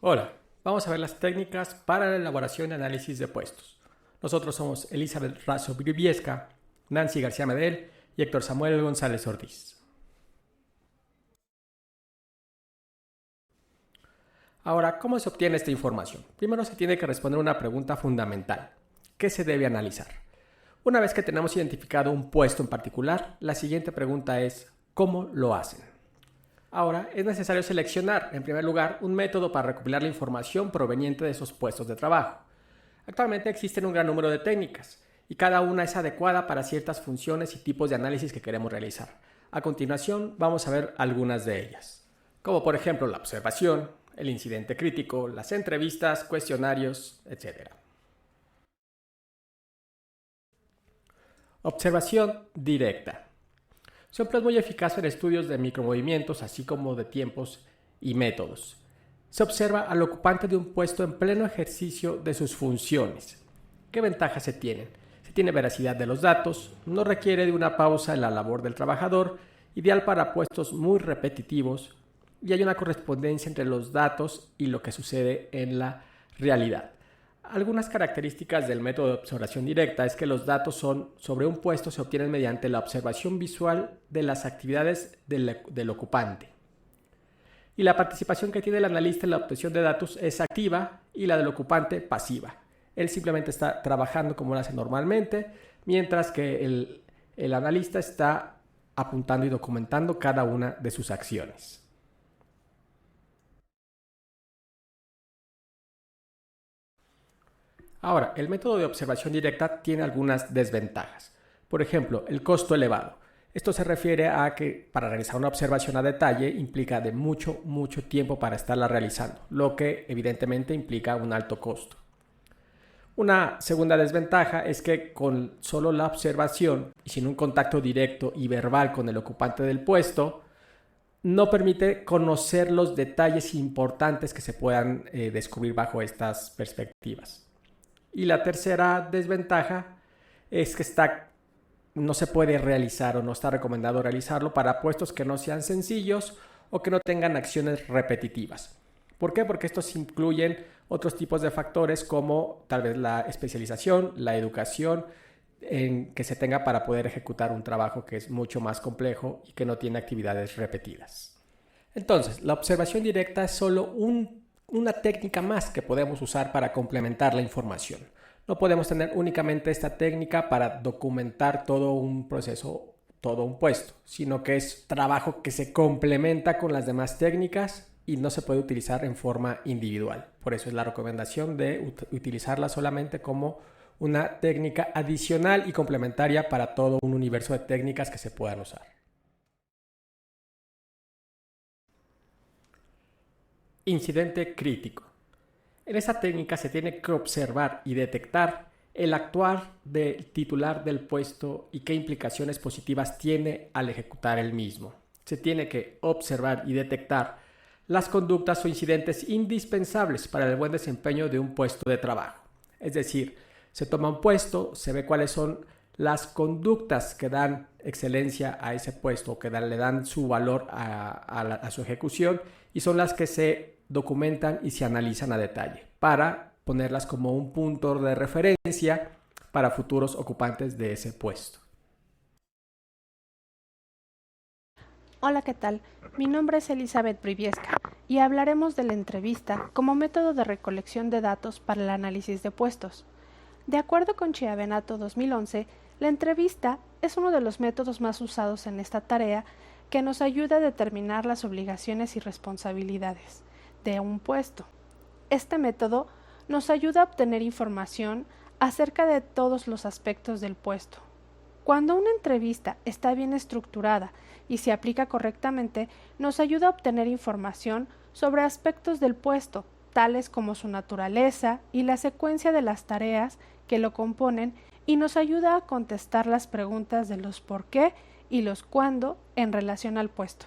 Hola, vamos a ver las técnicas para la elaboración y análisis de puestos. Nosotros somos Elizabeth Razo Briviesca, Nancy García Medel y Héctor Samuel González Ortiz. Ahora, ¿cómo se obtiene esta información? Primero se tiene que responder una pregunta fundamental. ¿Qué se debe analizar? Una vez que tenemos identificado un puesto en particular, la siguiente pregunta es ¿cómo lo hacen? Ahora, es necesario seleccionar, en primer lugar, un método para recopilar la información proveniente de esos puestos de trabajo. Actualmente existen un gran número de técnicas y cada una es adecuada para ciertas funciones y tipos de análisis que queremos realizar. A continuación, vamos a ver algunas de ellas, como por ejemplo la observación, el incidente crítico, las entrevistas, cuestionarios, etc. Observación directa. Siempre es muy eficaz en estudios de micromovimientos, así como de tiempos y métodos. Se observa al ocupante de un puesto en pleno ejercicio de sus funciones. ¿Qué ventajas se tienen? Se tiene veracidad de los datos, no requiere de una pausa en la labor del trabajador, ideal para puestos muy repetitivos, y hay una correspondencia entre los datos y lo que sucede en la realidad. Algunas características del método de observación directa es que los datos sobre un puesto se obtienen mediante la observación visual de las actividades del ocupante. Y la participación que tiene el analista en la obtención de datos es activa y la del ocupante pasiva. Él simplemente está trabajando como lo hace normalmente, mientras que el analista está apuntando y documentando cada una de sus acciones. Ahora, el método de observación directa tiene algunas desventajas. Por ejemplo, el costo elevado. Esto se refiere a que para realizar una observación a detalle implica de mucho tiempo para estarla realizando, lo que evidentemente implica un alto costo. Una segunda desventaja es que con solo la observación y sin un contacto directo y verbal con el ocupante del puesto, no permite conocer los detalles importantes que se puedan descubrir bajo estas perspectivas. Y la tercera desventaja es que no se puede realizar o no está recomendado realizarlo para puestos que no sean sencillos o que no tengan acciones repetitivas. ¿Por qué? Porque estos incluyen otros tipos de factores como tal vez la especialización, la educación que se tenga para poder ejecutar un trabajo que es mucho más complejo y que no tiene actividades repetidas. Entonces, la observación directa es solo una técnica más que podemos usar para complementar la información. No podemos tener únicamente esta técnica para documentar todo un proceso, todo un puesto, sino que es trabajo que se complementa con las demás técnicas y no se puede utilizar en forma individual. Por eso es la recomendación de utilizarla solamente como una técnica adicional y complementaria para todo un universo de técnicas que se puedan usar. Incidente crítico. En esta técnica se tiene que observar y detectar el actuar del titular del puesto y qué implicaciones positivas tiene al ejecutar el mismo. Se tiene que observar y detectar las conductas o incidentes indispensables para el buen desempeño de un puesto de trabajo. Es decir, se toma un puesto, se ve cuáles son las conductas que dan excelencia a ese puesto, que le dan su valor a su ejecución, y son las que se documentan y se analizan a detalle para ponerlas como un punto de referencia para futuros ocupantes de ese puesto. Hola, ¿qué tal? Mi nombre es Elizabeth Briviesca y hablaremos de la entrevista como método de recolección de datos para el análisis de puestos. De acuerdo con Chiavenato 2011, la entrevista es uno de los métodos más usados en esta tarea que nos ayuda a determinar las obligaciones y responsabilidades de un puesto. Este método nos ayuda a obtener información acerca de todos los aspectos del puesto. Cuando una entrevista está bien estructurada y se aplica correctamente, nos ayuda a obtener información sobre aspectos del puesto, tales como su naturaleza y la secuencia de las tareas que lo componen, y nos ayuda a contestar las preguntas de los por qué y los cuándo en relación al puesto.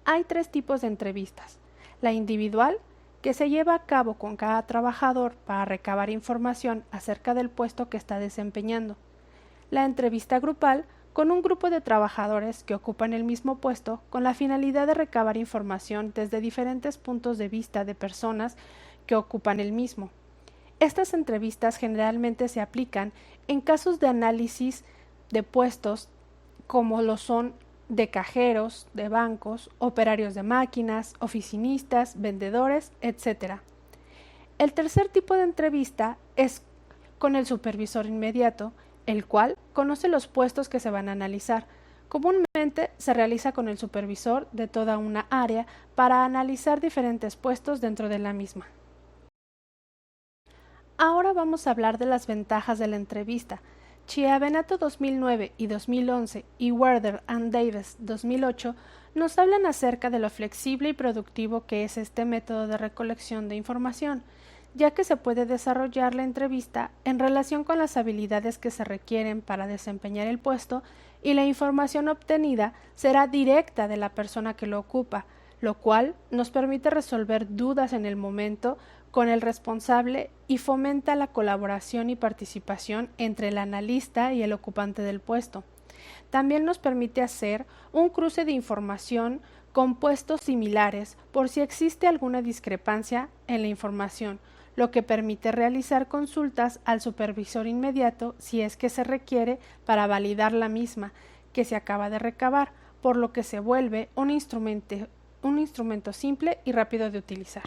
Hay 3 tipos de entrevistas: la individual, que se lleva a cabo con cada trabajador para recabar información acerca del puesto que está desempeñando; la entrevista grupal, con un grupo de trabajadores que ocupan el mismo puesto con la finalidad de recabar información desde diferentes puntos de vista de personas que ocupan el mismo. Estas entrevistas generalmente se aplican en casos de análisis de puestos como lo son de cajeros, de bancos, operarios de máquinas, oficinistas, vendedores, etc. El tercer tipo de entrevista es con el supervisor inmediato, el cual conoce los puestos que se van a analizar. Comúnmente se realiza con el supervisor de toda una área para analizar diferentes puestos dentro de la misma. Ahora vamos a hablar de las ventajas de la entrevista. Chiavenato 2009 y 2011 y Werder and Davis 2008 nos hablan acerca de lo flexible y productivo que es este método de recolección de información, ya que se puede desarrollar la entrevista en relación con las habilidades que se requieren para desempeñar el puesto y la información obtenida será directa de la persona que lo ocupa, lo cual nos permite resolver dudas en el momento con el responsable y fomenta la colaboración y participación entre el analista y el ocupante del puesto. También nos permite hacer un cruce de información con puestos similares por si existe alguna discrepancia en la información, lo que permite realizar consultas al supervisor inmediato si es que se requiere para validar la misma que se acaba de recabar, por lo que se vuelve un instrumento simple y rápido de utilizar.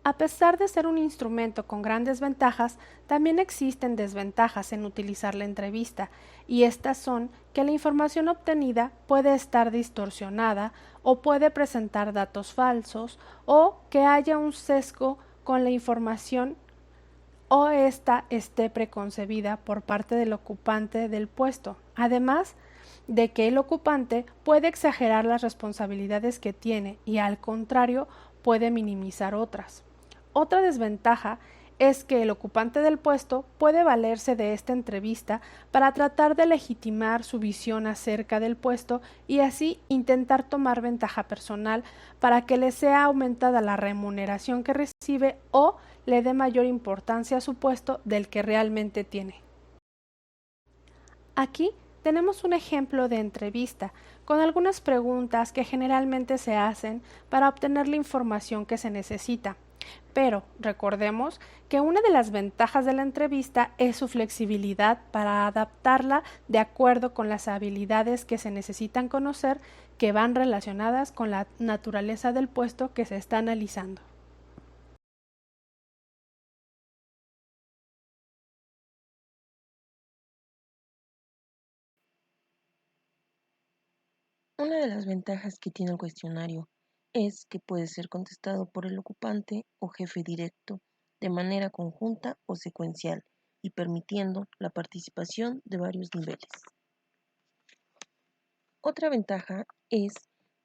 A pesar de ser un instrumento con grandes ventajas, también existen desventajas en utilizar la entrevista, y estas son que la información obtenida puede estar distorsionada o puede presentar datos falsos o que haya un sesgo con la información o ésta esté preconcebida por parte del ocupante del puesto. Además de que el ocupante puede exagerar las responsabilidades que tiene y al contrario puede minimizar otras. Otra desventaja es que el ocupante del puesto puede valerse de esta entrevista para tratar de legitimar su visión acerca del puesto y así intentar tomar ventaja personal para que le sea aumentada la remuneración que recibe o le dé mayor importancia a su puesto del que realmente tiene. Aquí tenemos un ejemplo de entrevista con algunas preguntas que generalmente se hacen para obtener la información que se necesita. Pero recordemos que una de las ventajas de la entrevista es su flexibilidad para adaptarla de acuerdo con las habilidades que se necesitan conocer que van relacionadas con la naturaleza del puesto que se está analizando. Una de las ventajas que tiene el cuestionario es que puede ser contestado por el ocupante o jefe directo de manera conjunta o secuencial y permitiendo la participación de varios niveles. Otra ventaja es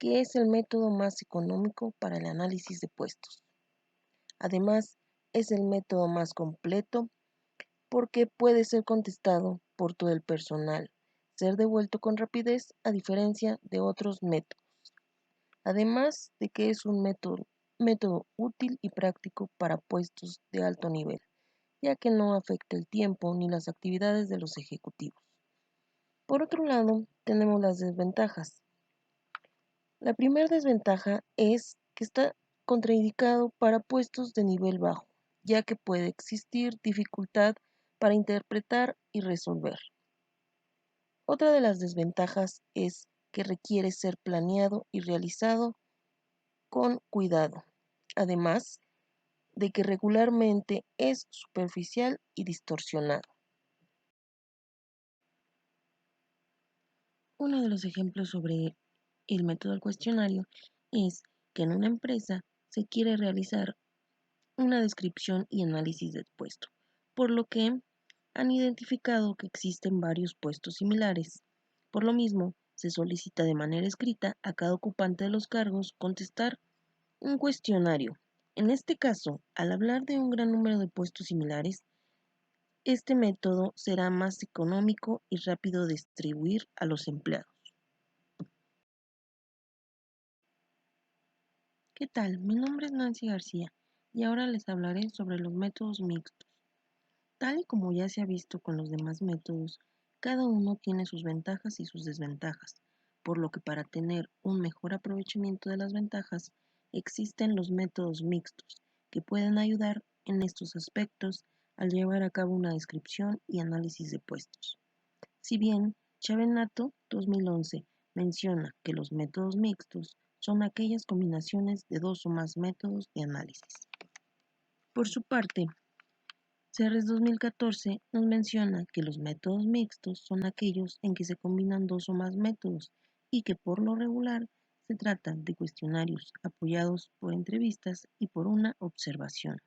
que es el método más económico para el análisis de puestos. Además, es el método más completo porque puede ser contestado por todo el personal, ser devuelto con rapidez a diferencia de otros métodos. Además de que es un método útil y práctico para puestos de alto nivel, ya que no afecta el tiempo ni las actividades de los ejecutivos. Por otro lado, tenemos las desventajas. La primera desventaja es que está contraindicado para puestos de nivel bajo, ya que puede existir dificultad para interpretar y resolver. Otra de las desventajas es que requiere ser planeado y realizado con cuidado, además de que regularmente es superficial y distorsionado. Uno de los ejemplos sobre el método del cuestionario es que en una empresa se quiere realizar una descripción y análisis del puesto, por lo que han identificado que existen varios puestos similares. Por lo mismo, se solicita de manera escrita a cada ocupante de los cargos contestar un cuestionario. En este caso, al hablar de un gran número de puestos similares, este método será más económico y rápido de distribuir a los empleados. ¿Qué tal? Mi nombre es Nancy García y ahora les hablaré sobre los métodos mixtos. Tal y como ya se ha visto con los demás métodos, Cada uno tiene sus ventajas y sus desventajas, por lo que para tener un mejor aprovechamiento de las ventajas, existen los métodos mixtos, que pueden ayudar en estos aspectos al llevar a cabo una descripción y análisis de puestos. Si bien Chavenato 2011 menciona que los métodos mixtos son aquellas combinaciones de dos o más métodos de análisis. Por su parte, Serres 2014 nos menciona que los métodos mixtos son aquellos en que se combinan dos o más métodos y que por lo regular se trata de cuestionarios apoyados por entrevistas y por una observación.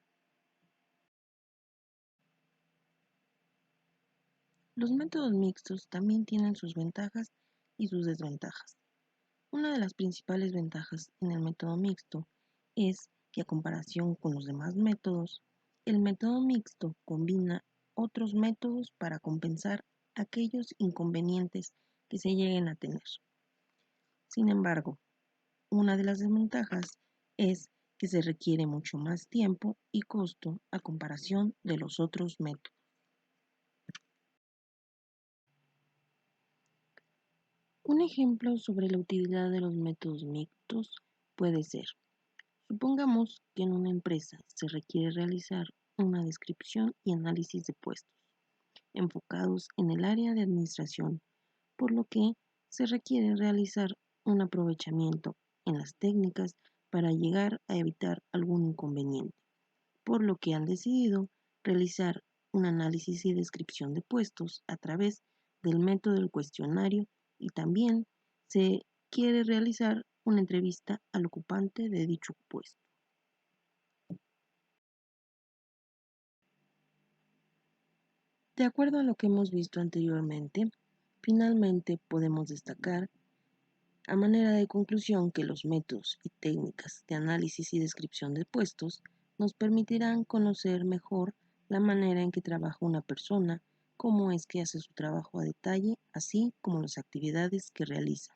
Los métodos mixtos también tienen sus ventajas y sus desventajas. Una de las principales ventajas en el método mixto es que a comparación con los demás métodos, el método mixto combina otros métodos para compensar aquellos inconvenientes que se lleguen a tener. Sin embargo, una de las desventajas es que se requiere mucho más tiempo y costo a comparación de los otros métodos. Un ejemplo sobre la utilidad de los métodos mixtos puede ser: supongamos que en una empresa se requiere realizar una descripción y análisis de puestos enfocados en el área de administración, por lo que se requiere realizar un aprovechamiento en las técnicas para llegar a evitar algún inconveniente, por lo que han decidido realizar un análisis y descripción de puestos a través del método del cuestionario, y también se quiere realizar una entrevista al ocupante de dicho puesto. De acuerdo a lo que hemos visto anteriormente, finalmente podemos destacar a manera de conclusión que los métodos y técnicas de análisis y descripción de puestos nos permitirán conocer mejor la manera en que trabaja una persona, cómo es que hace su trabajo a detalle, así como las actividades que realiza.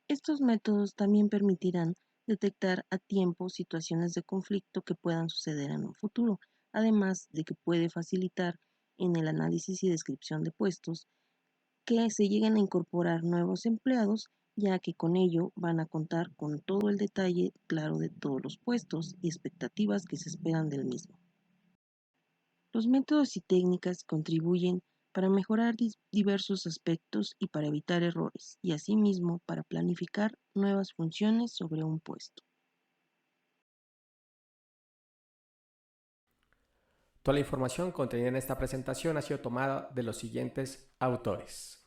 Estos métodos también permitirán detectar a tiempo situaciones de conflicto que puedan suceder en un futuro, además de que puede facilitar en el análisis y descripción de puestos que se lleguen a incorporar nuevos empleados, ya que con ello van a contar con todo el detalle claro de todos los puestos y expectativas que se esperan del mismo. Los métodos y técnicas contribuyen para mejorar diversos aspectos y para evitar errores, y asimismo para planificar nuevas funciones sobre un puesto. Toda la información contenida en esta presentación ha sido tomada de los siguientes autores: